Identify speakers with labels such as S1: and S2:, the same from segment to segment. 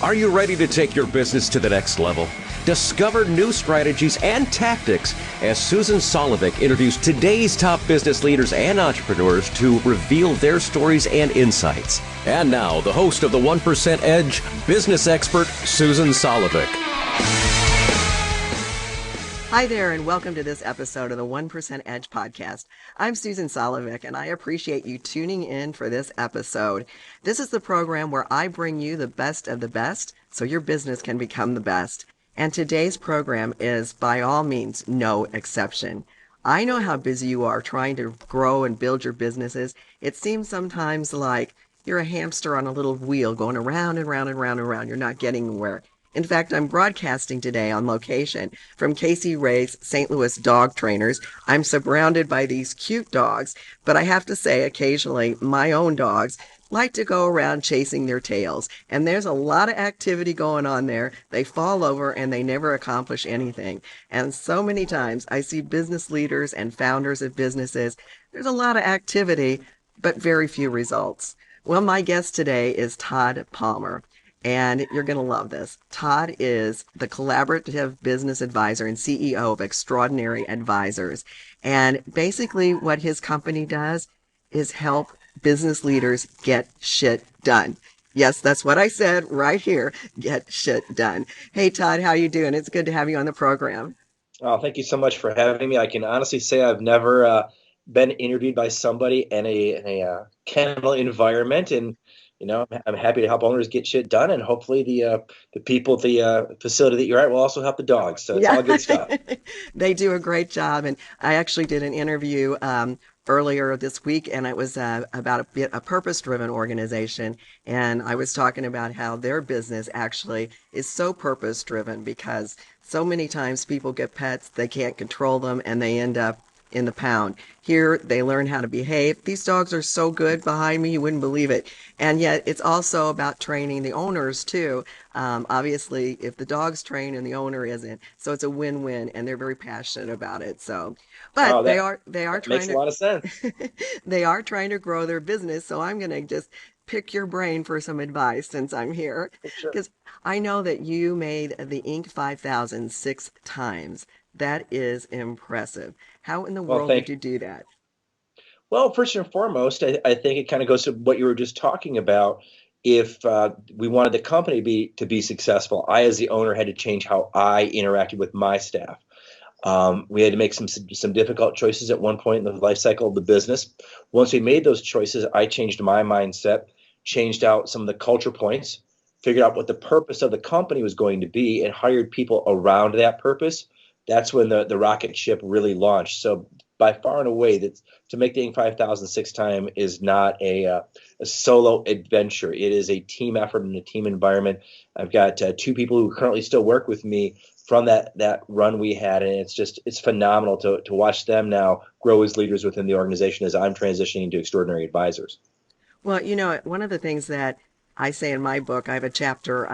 S1: Are you ready to take your business to the next level? Discover new strategies and tactics as Susan Solovic interviews today's top business leaders and entrepreneurs to reveal their stories and insights. And now, the host of the 1% Edge, business expert, Susan Solovic.
S2: Hi there, and welcome to this episode of the 1% Edge podcast. I'm Susan Solovic, and I appreciate you tuning in for this episode. This is the program where I bring you the best of the best so your business can become the best. And today's program is, by all means, no exception. I know how busy you are trying to grow and build your businesses. It seems sometimes like you're a hamster on a little wheel going around and round and round and round. You're not getting anywhere. In fact, I'm broadcasting today on location from Casey Ray's St. Louis Dog Trainers. I'm surrounded by these cute dogs, but I have to say occasionally my own dogs like to go around chasing their tails. And there's a lot of activity going on there. They fall over and they never accomplish anything. And so many times I see business leaders and founders of businesses. There's a lot of activity, but very few results. Well, my guest today is Todd Palmer. And you're going to love this. Todd is the collaborative business advisor and CEO of Extraordinary Advisors. And basically what his company does is help business leaders get shit done. Yes, that's what I said right here. Get shit done. Hey, Todd, how you doing? It's good to have you on the program.
S3: Oh, thank you so much for having me. I can honestly say I've never been interviewed by somebody in a kennel environment, and I'm happy to help owners get shit done, and hopefully the people at the facility that you're at will also help the dogs. So it's all good stuff.
S2: They do a great job, and I actually did an interview earlier this week, and it was about a purpose-driven organization, and I was talking about how their business actually is so purpose-driven because so many times people get pets, they can't control them, and they end up in the pound. Here, they learn how to behave. These dogs are so good behind me, you wouldn't believe it. And yet, it's also about training the owners, too. Obviously, if the dog's trained and the owner isn't, so it's a win-win, and they're very passionate about it. So, but they are trying
S3: makes a lot of sense.
S2: They are trying to grow their business, so I'm going to just pick your brain for some advice since I'm here. Because I know that you made the Inc. 5000 6 times. That is impressive. How in the world did you do that?
S3: Well, first and foremost, I think it kind of goes to what you were just talking about. If we wanted the company to be successful, I, as the owner, had to change how I interacted with my staff. We had to make some difficult choices at one point in the life cycle of the business. Once we made those choices, I changed my mindset, changed out some of the culture points, figured out what the purpose of the company was going to be, and hired people around that purpose. That's when the rocket ship really launched. So by far and away, to make the Inc. 5000 6 time is not a solo adventure. It is a team effort and a team environment. I've got 2 people who currently still work with me from that run we had, and it's phenomenal to watch them now grow as leaders within the organization as I'm transitioning to Extraordinary Advisors.
S2: Well, one of the things that I say in my book, I have a chapter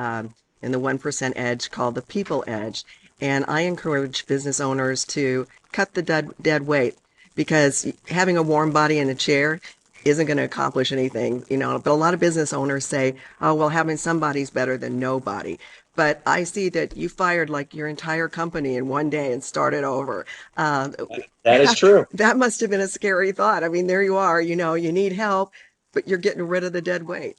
S2: in the 1% Edge called The People Edge. And I encourage business owners to cut the dead weight because having a warm body in a chair isn't going to accomplish anything, But a lot of business owners say, oh, well, having somebody's better than nobody. But I see that you fired like your entire company in one day and started over.
S3: That is true.
S2: That must have been a scary thought. I mean, there you are, you need help, but you're getting rid of the dead weight.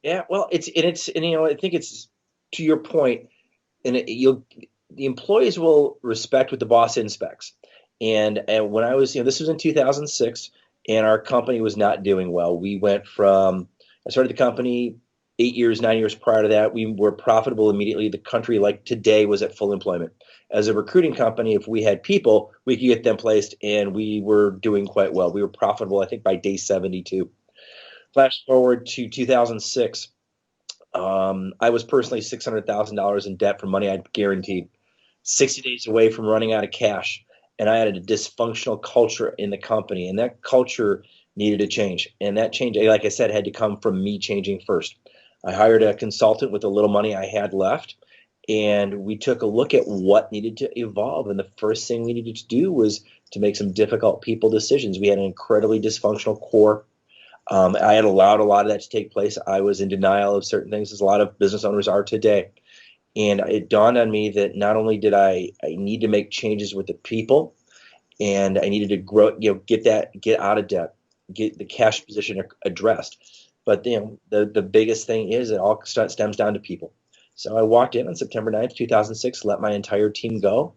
S3: Yeah, well, I think it's to your point, and the employees will respect what the boss inspects. And when I was, this was in 2006, and our company was not doing well. I started the company 9 years prior to that. We were profitable immediately. The country, like today, was at full employment. As a recruiting company, if we had people, we could get them placed, and we were doing quite well. We were profitable, I think, by day 72. Flash forward to 2006. I was personally $600,000 in debt for money I'd guaranteed. 60 days away from running out of cash. And I had a dysfunctional culture in the company, and that culture needed to change. And that change, like I said, had to come from me changing first. I hired a consultant with the little money I had left, and we took a look at what needed to evolve. And the first thing we needed to do was to make some difficult people decisions. We had an incredibly dysfunctional core I had allowed a lot of that to take place. I was in denial of certain things, as a lot of business owners are today. And it dawned on me that not only did I need to make changes with the people, and I needed to grow, get out of debt, get the cash position addressed. But the biggest thing is it all stems down to people. So I walked in on September 9th, 2006, let my entire team go,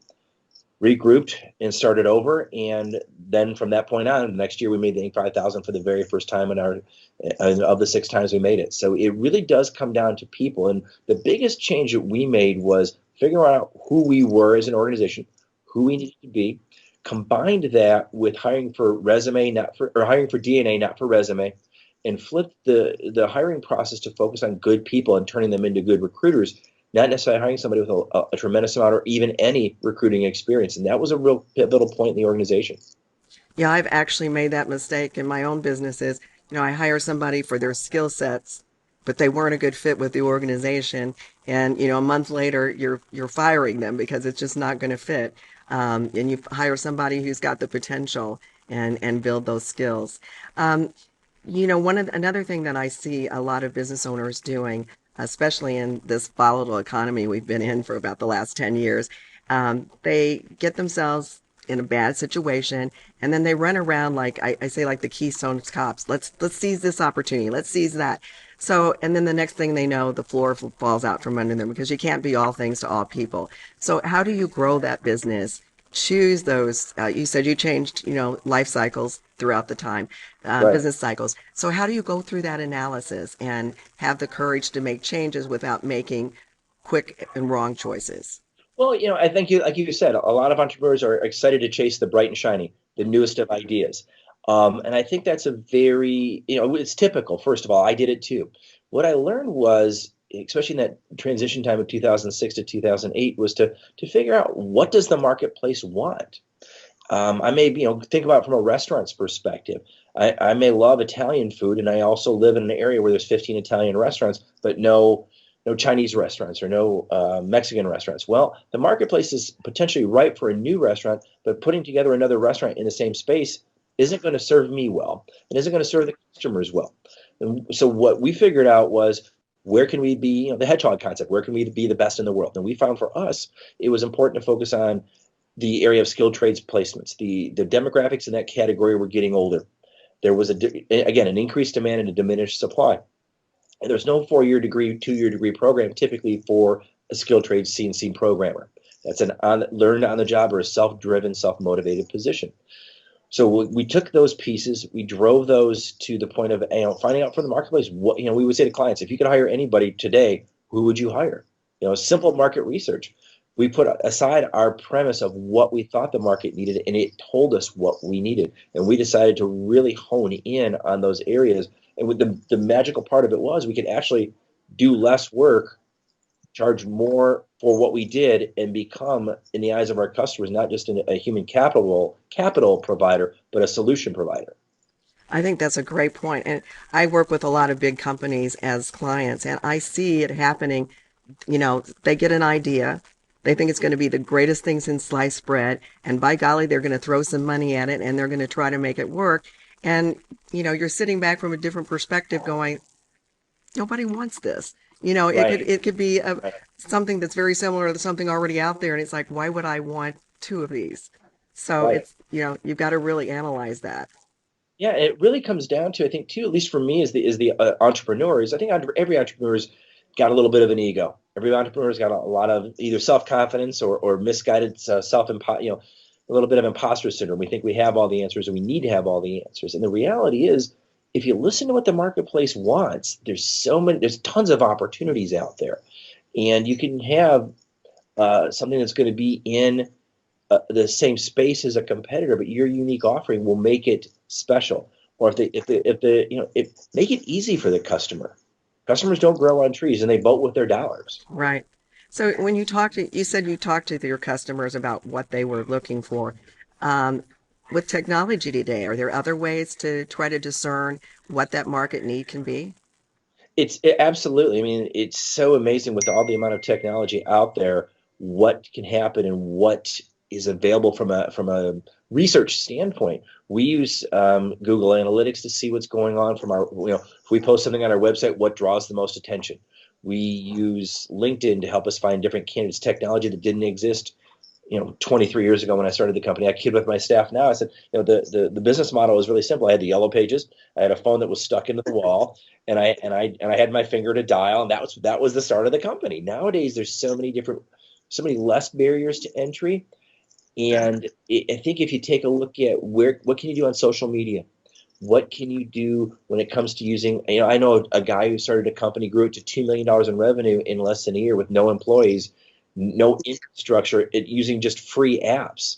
S3: regrouped, and started over. And then from that point on, the next year we made the Inc. 5000 for the very first time of the 6 times we made it. So it really does come down to people. And the biggest change that we made was figuring out who we were as an organization, who we needed to be, combined that with hiring for DNA, not for resume, and flipped the hiring process to focus on good people and turning them into good recruiters, not necessarily hiring somebody with a tremendous amount or even any recruiting experience. And that was a real pivotal point in the organization.
S2: Yeah, I've actually made that mistake in my own businesses. I hire somebody for their skill sets, but they weren't a good fit with the organization. And, a month later, you're firing them because it's just not going to fit. And you hire somebody who's got the potential and build those skills. Another thing that I see a lot of business owners doing, especially in this volatile economy we've been in for about the last 10 years, they get themselves in a bad situation, and then they run around like I say, like the Keystone cops. Let's seize this opportunity. Let's seize that. So, and then the next thing they know, the floor falls out from under them because you can't be all things to all people. So, how do you grow that business? Choose those. You said you changed, life cycles throughout the time,
S3: Right.
S2: business cycles. So, how do you go through that analysis and have the courage to make changes without making quick and wrong choices?
S3: Well, I think like you said, a lot of entrepreneurs are excited to chase the bright and shiny, the newest of ideas. And I think that's a very, it's typical. First of all, I did it too. What I learned was, especially in that transition time of 2006 to 2008, was to figure out, what does the marketplace want? I may, think about it from a restaurant's perspective. I may love Italian food, and I also live in an area where there's 15 Italian restaurants, but no Chinese restaurants or no Mexican restaurants. Well, the marketplace is potentially ripe for a new restaurant, but putting together another restaurant in the same space isn't going to serve me well, and isn't going to serve the customers well. And so what we figured out was, where can we be, the hedgehog concept, where can we be the best in the world? And we found for us, it was important to focus on the area of skilled trades placements. The demographics in that category were getting older. There was, again, an increased demand and a diminished supply. And there's no 4-year degree, 2-year degree program typically for a skilled trade CNC programmer. That's learned on the job or a self-driven, self-motivated position. So we took those pieces, we drove those to the point of finding out from the marketplace what we would say to clients, if you could hire anybody today, who would you hire? Simple market research. We put aside our premise of what we thought the market needed, and it told us what we needed. And we decided to really hone in on those areas. And with the magical part of it was, we could actually do less work, charge more for what we did, and become, in the eyes of our customers, not just a human capital provider, but a solution provider.
S2: I think that's a great point. And I work with a lot of big companies as clients, and I see it happening. They get an idea. They think it's going to be the greatest thing since sliced bread. And by golly, they're going to throw some money at it and they're going to try to make it work. And, you're sitting back from a different perspective going, nobody wants this.
S3: Right.
S2: It could be
S3: Right.
S2: something that's very similar to something already out there. And it's like, why would I want two of these? So
S3: Right.
S2: it's, you've got to really analyze that.
S3: Yeah, it really comes down to, I think, too, at least for me as the entrepreneur, is I think every entrepreneur's got a little bit of an ego. Every entrepreneur's got a lot of either self-confidence or misguided a little bit of imposter syndrome. We think we have all the answers, and we need to have all the answers. And the reality is, if you listen to what the marketplace wants, there's tons of opportunities out there, and you can have something that's going to be in the same space as a competitor, but your unique offering will make it special. Or make it easy for the customer. Customers don't grow on trees, and they vote with their dollars.
S2: Right. So when you said you talked to your customers about what they were looking for. Um, with technology today, are there other ways to try to discern what that market need can be?
S3: Absolutely. I mean, it's so amazing with all the amount of technology out there, what can happen and what is available from a research standpoint. We use Google Analytics to see what's going on from our, if we post something on our website, what draws the most attention. We use LinkedIn to help us find different candidates, technology that didn't exist 23 years ago when I started the company. I kid with my staff now. I said, the business model was really simple. I had the yellow pages. I had a phone that was stuck into the wall, and I had my finger to dial, and that was the start of the company. Nowadays, there's so many less barriers to entry, and I think if you take a look at what can you do on social media, what can you do when it comes to using, I know a guy who started a company, grew it to $2 million in revenue in less than a year with no employees, no infrastructure, using just free apps.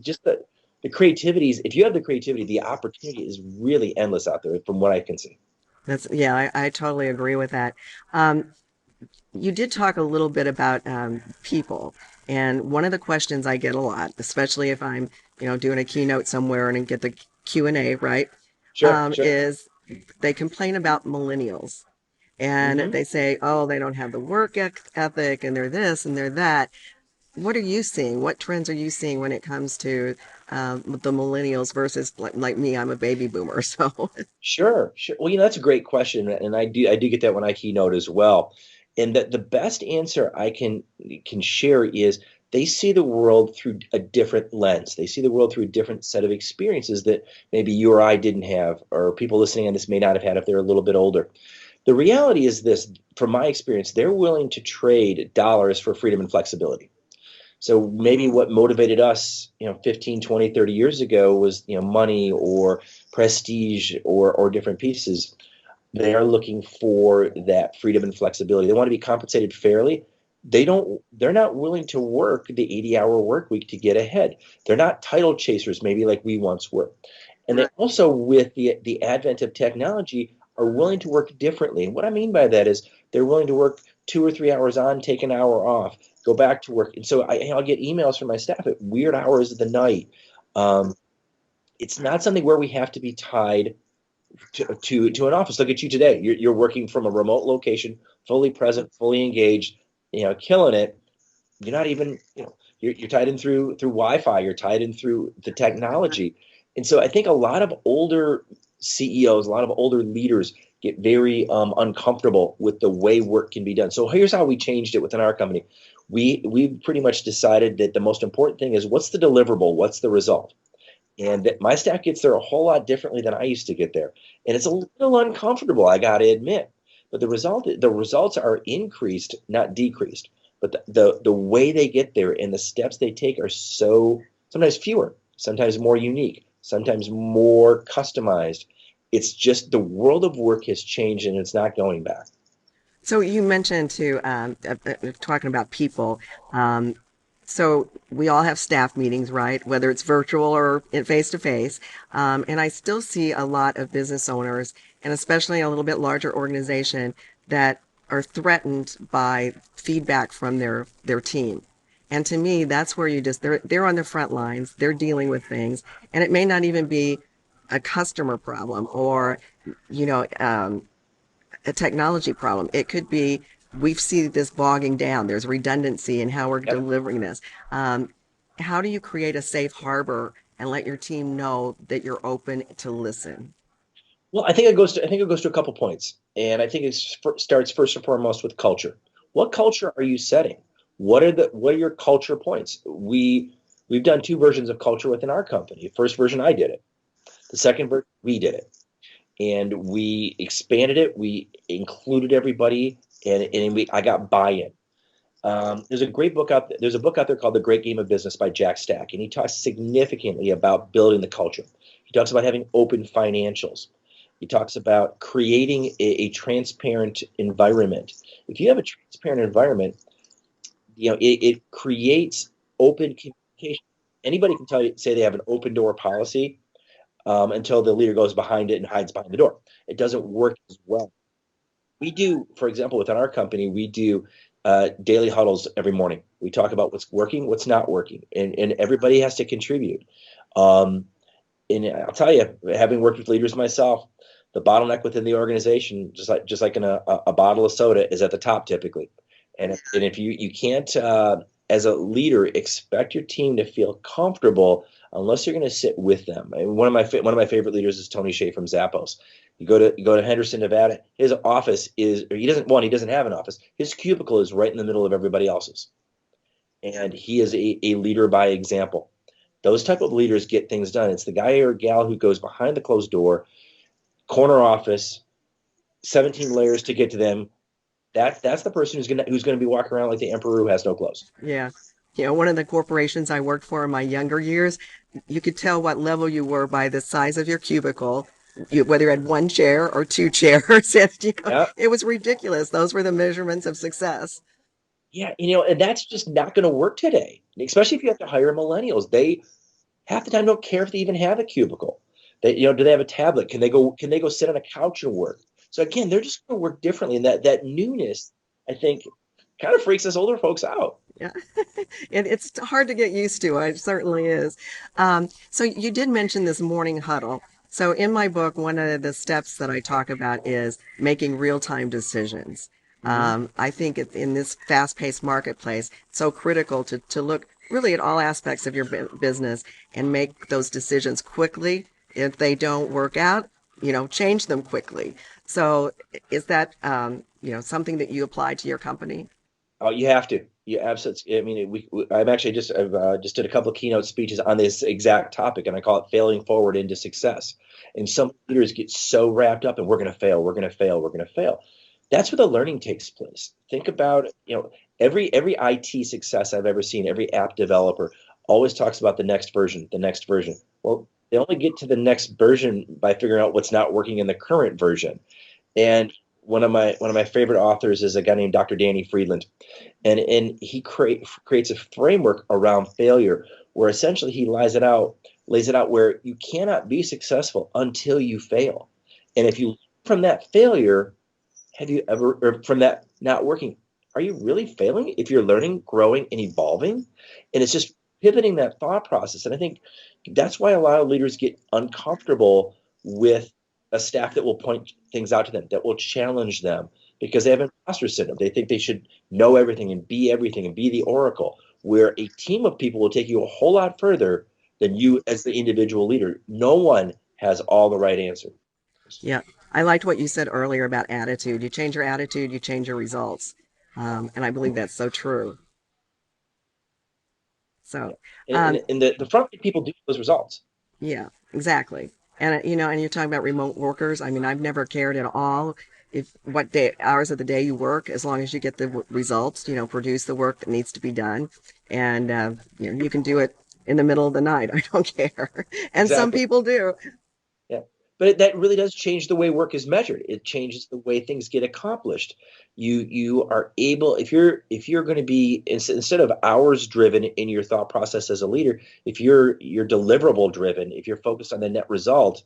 S3: Just the creativity if you have the creativity, the opportunity is really endless out there from what I can see.
S2: I totally agree with that. Um, you did talk a little bit about people, and one of the questions I get a lot, especially if I'm, doing a keynote somewhere and get the Q&A, right,
S3: Sure.
S2: is they complain about millennials. And
S3: Hmm.
S2: they say, oh, they don't have the work ethic and they're this and they're that. What are you seeing? What trends are you seeing when it comes to the millennials versus like me? I'm a baby boomer, so
S3: Sure. Well, that's a great question, and I do get that when I keynote as well. And that the best answer I can share is they see the world through a different lens. They see the world through a different set of experiences that maybe you or I didn't have, or people listening on this may not have had if they're a little bit older. The reality is this, from my experience, they're willing to trade dollars for freedom and flexibility. So maybe what motivated us, 15, 20, 30 years ago was, money or prestige or different pieces. They are looking for that freedom and flexibility. They want to be compensated fairly. They're not willing to work the 80-hour work week to get ahead. They're not title chasers, maybe like we once were. And they also, with the advent of technology, are willing to work differently. And what I mean by that is they're willing to work 2 or 3 hours on, take an hour off, go back to work. And so I'll get emails from my staff at weird hours of the night. Um, it's not something where we have to be tied to an office. Look at you today. You're working from a remote location, fully present, fully engaged, killing it. You're not even, you're tied in through Wi-Fi. You're tied in through the technology. And so I think a lot of older CEOs, a lot of older leaders get very uncomfortable with the way work can be done. So here's how we changed it within our company. We pretty much decided that the most important thing is what's the deliverable, what's the result. And that my staff gets there a whole lot differently than I used to get there. And it's a little uncomfortable, I got to admit. But the results are increased, not decreased. But the way they get there and the steps they take are so sometimes fewer, sometimes more unique, sometimes more customized. It's just the world of work has changed and it's not going back.
S2: So you mentioned to talking about people. Um, so we all have staff meetings, right? Whether it's virtual or in face to face. And I still see a lot of business owners, and especially a little bit larger organization, that are threatened by feedback from their team. And to me, that's where they're on the front lines. They're dealing with things, and it may not even be a customer problem or you know. A technology problem. It could be we've seen this bogging down. There's redundancy in how we're
S3: Yep.
S2: delivering this. How do you create a safe harbor and let your team know that you're open to listen?
S3: Well, I think it goes to a couple points, and I think starts first and foremost with culture. What culture are you setting? What are your culture points? We've done two versions of culture within our company. The first version, I did it. The second version, we did it, and we expanded it. We included everybody, and I got buy-in. There's a book out there called The Great Game of Business by Jack Stack, and he talks significantly about building the culture. He talks about having open financials. He talks about creating a transparent environment. If you have a transparent environment, it creates open communication. Anybody can say they have an open door policy until the leader goes behind it and hides behind the door. It doesn't work as well. We do, for example, within our company, we do daily huddles every morning. We talk about what's working, what's not working, and everybody has to contribute. Um, and I'll tell you, having worked with leaders myself, the bottleneck within the organization, just like in a bottle of soda, is at the top typically. And if you can't as a leader, expect your team to feel comfortable unless you're going to sit with them. And one of my favorite leaders is Tony Hsieh from Zappos. You go to Henderson, Nevada. His office is, or he doesn't have an office. His cubicle is right in the middle of everybody else's, and he is a leader by example. Those type of leaders get things done. It's the guy or gal who goes behind the closed door, corner office, 17 layers to get to them. That's the person who's gonna be walking around like the emperor who has no clothes.
S2: Yeah. One of the corporations I worked for in my younger years, you could tell what level you were by the size of your cubicle, whether you had one chair or two chairs.
S3: Yeah,
S2: It was ridiculous. Those were the measurements of success.
S3: yeah, and that's just not going to work today. Especially if you have to hire millennials, they half the time don't care if they even have a cubicle. Do they have a tablet? Can they go sit on a couch and work? So again, they're just going to work differently, and that newness, I think, kind of freaks us older folks out.
S2: Yeah. It's hard to get used to. It certainly is. So you did mention this morning huddle. So in my book, one of the steps that I talk about is making real-time decisions.
S3: Mm-hmm.
S2: I think in this fast-paced marketplace, it's so critical to look really at all aspects of your business and make those decisions quickly. If they don't work out, change them quickly. So is that, something that you apply to your company?
S3: Oh, you have to. You absolutely. I mean, I've just did a couple of keynote speeches on this exact topic, and I call it failing forward into success. And some leaders get so wrapped up, and we're going to fail, we're going to fail, we're going to fail. That's where the learning takes place. Think about, every IT success I've ever seen, every app developer always talks about the next version, the next version. Well, they only get to the next version by figuring out what's not working in the current version. And one of my favorite authors is a guy named Dr. Danny Friedland, and he creates a framework around failure where essentially he lays it out where you cannot be successful until you fail. And if you learn from that failure, or from that not working, are you really failing if you're learning, growing, and evolving? And it's just pivoting that thought process. And I think that's why a lot of leaders get uncomfortable with a staff that will point things out to them, that will challenge them, because they have imposter syndrome. They think they should know everything and be the oracle, where a team of people will take you a whole lot further than you as the individual leader. No one has all the right answers.
S2: Yeah. I liked what you said earlier about attitude. You change your attitude, you change your results. And I believe that's so true. So,
S3: And the front people do those results.
S2: yeah, exactly. And you're talking about remote workers. I mean, I've never cared at all if what hours of the day you work, as long as you get the results, produce the work that needs to be done. And, you can do it in the middle of the night. I don't care. And some
S3: Exactly.
S2: people do.
S3: Yeah. But that really does change the way work is measured. It changes the way things get accomplished. You are able, if you're going to be, instead of hours driven in your thought process as a leader, if you're deliverable driven, if you're focused on the net result,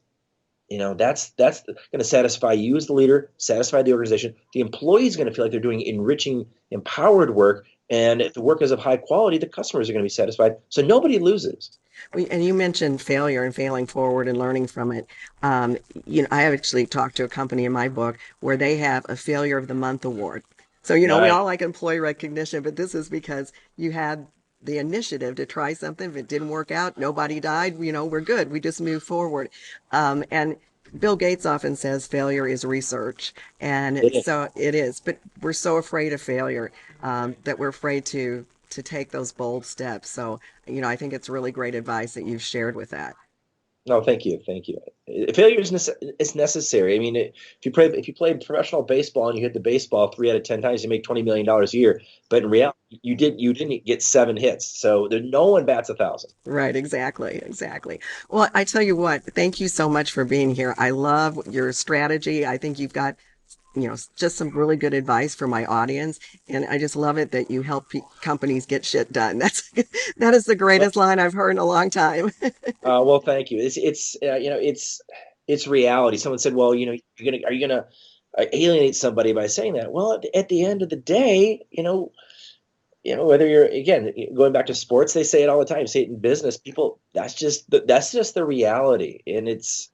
S3: that's going to satisfy you as the leader, satisfy the organization. The employee is going to feel like they're doing enriching, empowered work. And if the work is of high quality, the customers are going to be satisfied. So nobody loses.
S2: And you mentioned failure and failing forward and learning from it. I have actually talked to a company in my book where they have a failure of the month award. So, we
S3: Right.
S2: all like employee recognition, but this is because you had the initiative to try something. If it didn't work out, nobody died, we're good. We just move forward. And Bill Gates often says failure is research. And
S3: It is.
S2: so it is, but we're so afraid of failure that we're afraid to take those bold steps. So, I think it's really great advice that you've shared with that.
S3: No, thank you, thank you. Failure is necessary. I mean, if you play professional baseball and you hit the baseball 3 out of 10 times, you make $20 million a year. But in reality, you didn't get 7 hits. So no one bats 1,000.
S2: Right, exactly. Well, I tell you what, thank you so much for being here. I love your strategy. I think you've got just some really good advice for my audience. And I just love it that you help companies get shit done. That is the greatest line I've heard in a long time.
S3: Well, thank you. It's reality. Someone said, well, are you gonna alienate somebody by saying that? Well, at the end of the day, whether you're, again, going back to sports, they say it all the time. Say it in business, people. That's just the reality, and it's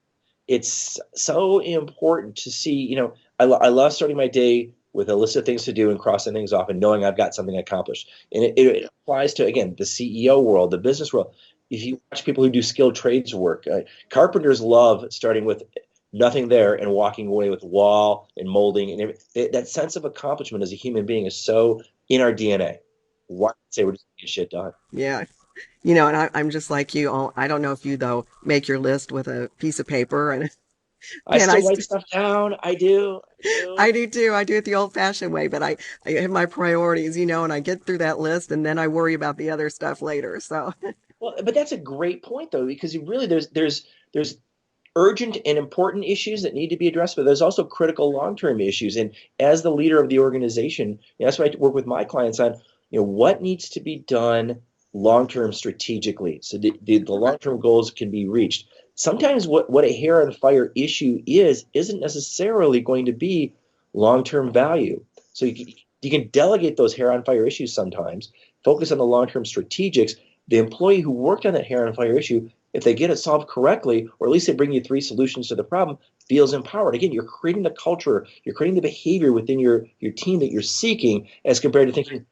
S3: so important to see. I love starting my day with a list of things to do and crossing things off and knowing I've got something accomplished. And it applies to, again, the CEO world, the business world. If you watch people who do skilled trades work, carpenters love starting with nothing there and walking away with wall and molding. And that sense of accomplishment as a human being is so in our DNA. Why say we're just getting shit done?
S2: Yeah. And I'm just like you. I don't know if you, though, make your list with a piece of paper and
S3: I
S2: pen.
S3: still write stuff down. I do.
S2: I do too. I do it the old-fashioned way, but I have my priorities, and I get through that list, and then I worry about the other stuff later. So,
S3: Well, but that's a great point, though, because there's urgent and important issues that need to be addressed, but there's also critical long-term issues. And as the leader of the organization, that's what I work with my clients on. What needs to be done long-term strategically, so the long-term goals can be reached. Sometimes what a hair on fire issue isn't necessarily going to be long-term value. So you can delegate those hair on fire issues sometimes, focus on the long-term strategics. The employee who worked on that hair on fire issue, if they get it solved correctly, or at least they bring you 3 solutions to the problem, feels empowered. Again, you're creating the culture, you're creating the behavior within your team that you're seeking, as compared to thinking,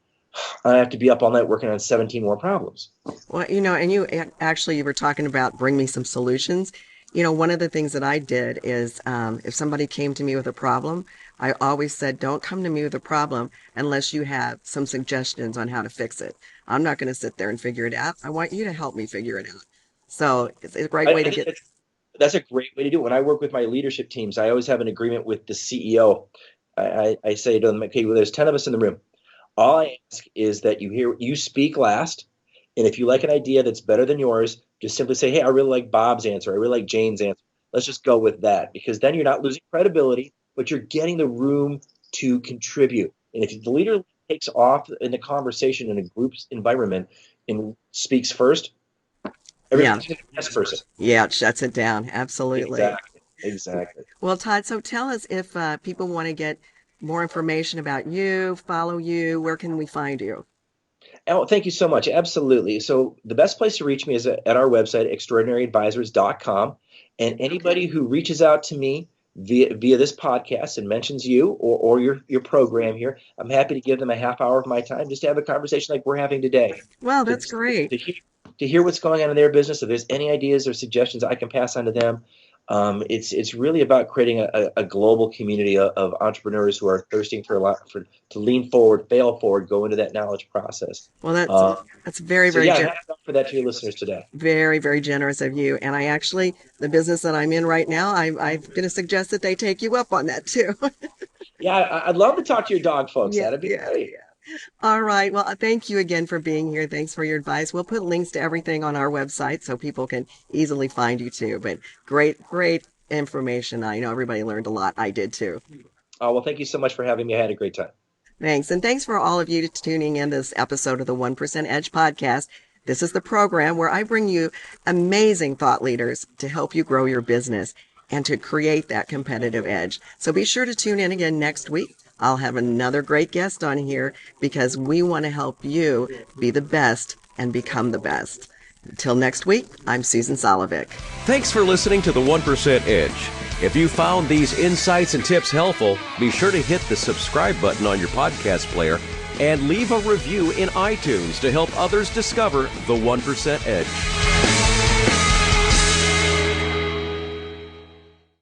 S3: I have to be up all night working on 17 more problems.
S2: well, and you were talking about bring me some solutions. One of the things that I did is if somebody came to me with a problem, I always said, don't come to me with a problem unless you have some suggestions on how to fix it. I'm not going to sit there and figure it out. I want you to help me figure it out. So it's a great way to get.
S3: That's a great way to do it. When I work with my leadership teams, I always have an agreement with the CEO. I say to them, okay, well, there's 10 of us in the room. All I ask is that you speak last. And if you like an idea that's better than yours, just simply say, hey, I really like Bob's answer. I really like Jane's answer. Let's just go with that, because then you're not losing credibility, but you're getting the room to contribute. And if the leader takes off in the conversation in a group's environment and speaks first, everybody's going to be the best person.
S2: Yeah, it shuts it down. Absolutely.
S3: Exactly.
S2: Well, Todd, so tell us if people want to get more information about you, follow you, where can we find you?
S3: Oh, thank you so much. Absolutely. So the best place to reach me is at our website, extraordinaryadvisors.com. And anybody who reaches out to me via this podcast and mentions you or your program here, I'm happy to give them a half hour of my time just to have a conversation like we're having today.
S2: Well, that's great.
S3: To hear what's going on in their business. If there's any ideas or suggestions I can pass on to them. It's really about creating a global community of entrepreneurs who are thirsting to lean forward, fail forward, go into that knowledge process.
S2: Well, that's very, very
S3: generous. For that to your listeners today.
S2: Very, very generous of you. And the business that I'm in right now, I'm going to suggest that they take you up on that too.
S3: Yeah, I'd love to talk to your dog folks.
S2: Yeah,
S3: That'd be great.
S2: Yeah. All right. Well, thank you again for being here. Thanks for your advice. We'll put links to everything on our website so people can easily find you too. But great information. I know everybody learned a lot. I did too.
S3: Oh, well, thank you so much for having me. I had a great time.
S2: Thanks. And thanks for all of you tuning in this episode of the 1% Edge podcast. This is the program where I bring you amazing thought leaders to help you grow your business and to create that competitive edge. So be sure to tune in again next week. I'll have another great guest on here because we want to help you be the best and become the best. Until next week, I'm Susan Solovic.
S1: Thanks for listening to the 1% Edge. If you found these insights and tips helpful, be sure to hit the subscribe button on your podcast player and leave a review in iTunes to help others discover the 1% Edge.